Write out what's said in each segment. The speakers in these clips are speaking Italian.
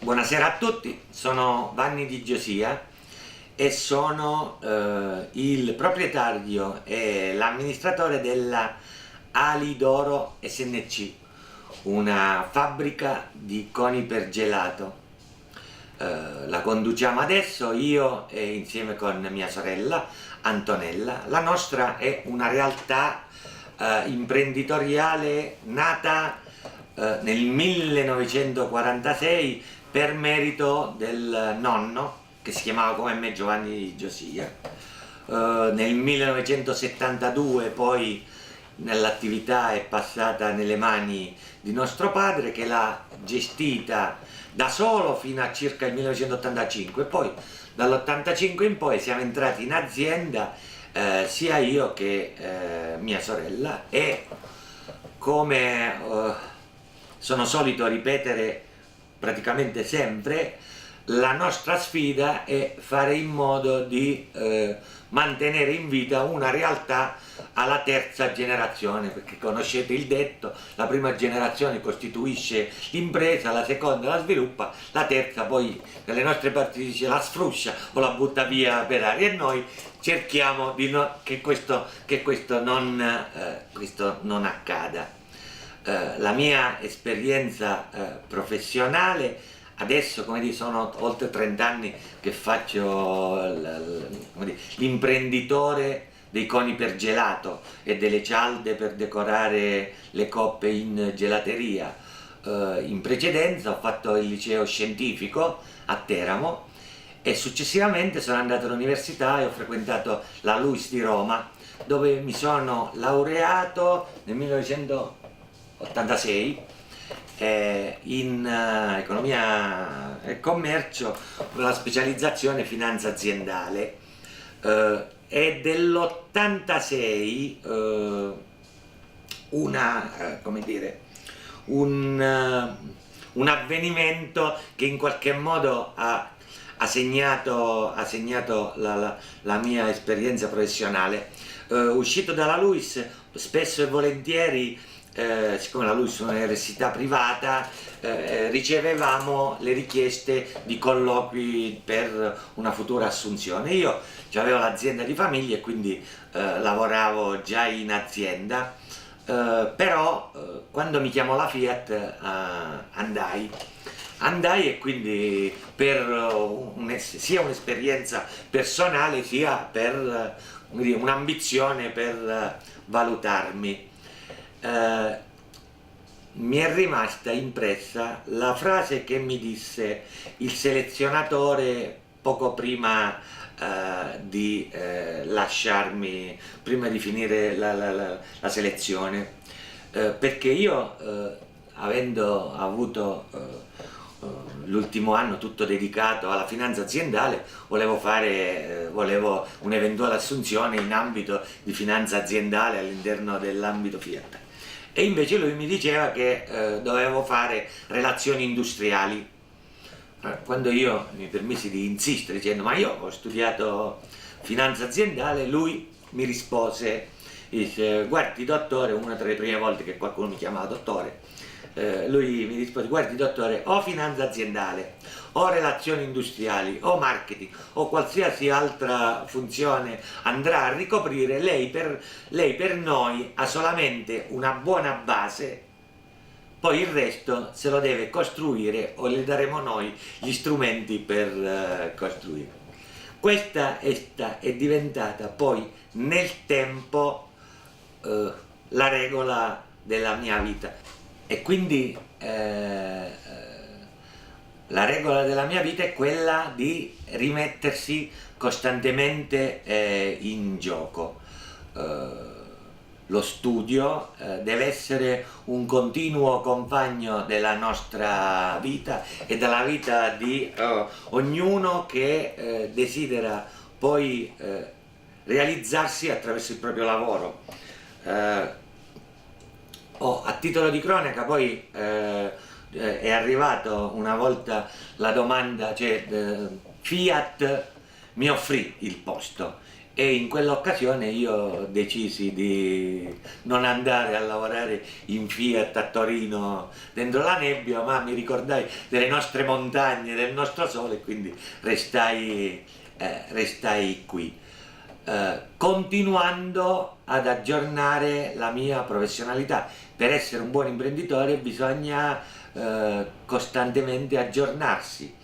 Buonasera a tutti, sono Vanni Di Giosia e sono il proprietario e l'amministratore della Ali d'Oro SNC, una fabbrica di coni per gelato. La conduciamo adesso io e insieme con mia sorella Antonella. La nostra è una realtà imprenditoriale nata nel 1946 per merito del nonno, che si chiamava come me Giovanni Di Giosia. Nel 1972 poi l'attività è passata nelle mani di nostro padre, che l'ha gestita da solo fino a circa il 1985, poi dall'85 in poi siamo entrati in azienda sia io che mia sorella, e come sono solito ripetere praticamente sempre, la nostra sfida è fare in modo di mantenere in vita una realtà alla terza generazione, perché conoscete il detto: la prima generazione costituisce l'impresa, la seconda la sviluppa, la terza poi nelle nostre parti si dice la sfruscia o la butta via per aria, e noi cerchiamo di che questo non accada. La mia esperienza professionale adesso, come dire, sono oltre 30 anni che faccio l'imprenditore dei coni per gelato e delle cialde per decorare le coppe in gelateria. In precedenza ho fatto il liceo scientifico a Teramo e successivamente sono andato all'università e ho frequentato la LUISS di Roma, dove mi sono laureato nel 1986 in economia e commercio con la specializzazione finanza aziendale. È dell'86 un avvenimento che in qualche modo ha segnato la mia esperienza professionale. Uscito dalla LUISS, spesso e volentieri, siccome la LUISS è un'università privata, ricevevamo le richieste di colloqui per una futura assunzione. Io avevo l'azienda di famiglia e quindi lavoravo già in azienda, però quando mi chiamò la Fiat andai, e quindi per sia un'esperienza personale sia per un'ambizione per valutarmi. Mi è rimasta impressa la frase che mi disse il selezionatore poco prima di lasciarmi, prima di finire la selezione, perché io, avendo avuto l'ultimo anno tutto dedicato alla finanza aziendale, volevo un'eventuale assunzione in ambito di finanza aziendale all'interno dell'ambito Fiat, e invece lui mi diceva che dovevo fare relazioni industriali. Quando io mi permisi di insistere dicendo ma io ho studiato finanza aziendale, lui mi rispose, dice: guardi dottore, una delle prime volte che qualcuno mi chiamava dottore, lui mi rispose: guardi dottore, o finanza aziendale, o relazioni industriali, o marketing, o qualsiasi altra funzione andrà a ricoprire, lei per noi ha solamente una buona base, poi il resto se lo deve costruire o le daremo noi gli strumenti per costruire. Questa è diventata poi nel tempo la regola della mia vita, e quindi la regola della mia vita è quella di rimettersi costantemente in gioco. Lo studio deve essere un continuo compagno della nostra vita e della vita di ognuno che desidera poi realizzarsi attraverso il proprio lavoro. A titolo di cronaca poi è arrivato una volta la domanda, Fiat mi offrì il posto e in quell'occasione io decisi di non andare a lavorare in Fiat a Torino dentro la nebbia, ma mi ricordai delle nostre montagne, del nostro sole, e quindi restai qui, continuando ad aggiornare la mia professionalità. Per essere un buon imprenditore bisogna costantemente aggiornarsi,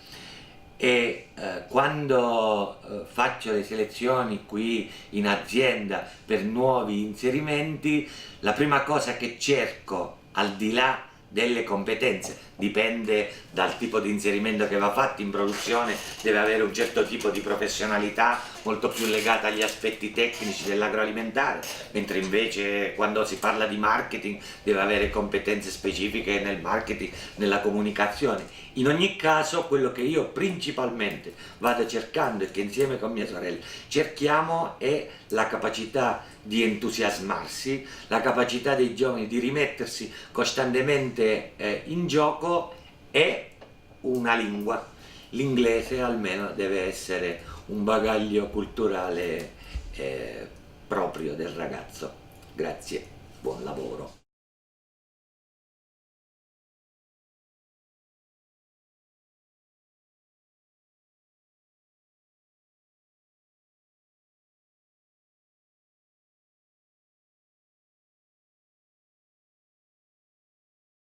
e quando faccio le selezioni qui in azienda per nuovi inserimenti, la prima cosa che cerco, al di là delle competenze, dipende dal tipo di inserimento che va fatto in produzione, deve avere un certo tipo di professionalità molto più legata agli aspetti tecnici dell'agroalimentare, mentre invece quando si parla di marketing deve avere competenze specifiche nel marketing, nella comunicazione. In ogni caso, quello che io principalmente vado cercando, e che insieme con mia sorella cerchiamo, è la capacità di entusiasmarsi, la capacità dei giovani di rimettersi costantemente in gioco, e una lingua. L'inglese almeno deve essere un bagaglio culturale proprio del ragazzo. Grazie, buon lavoro.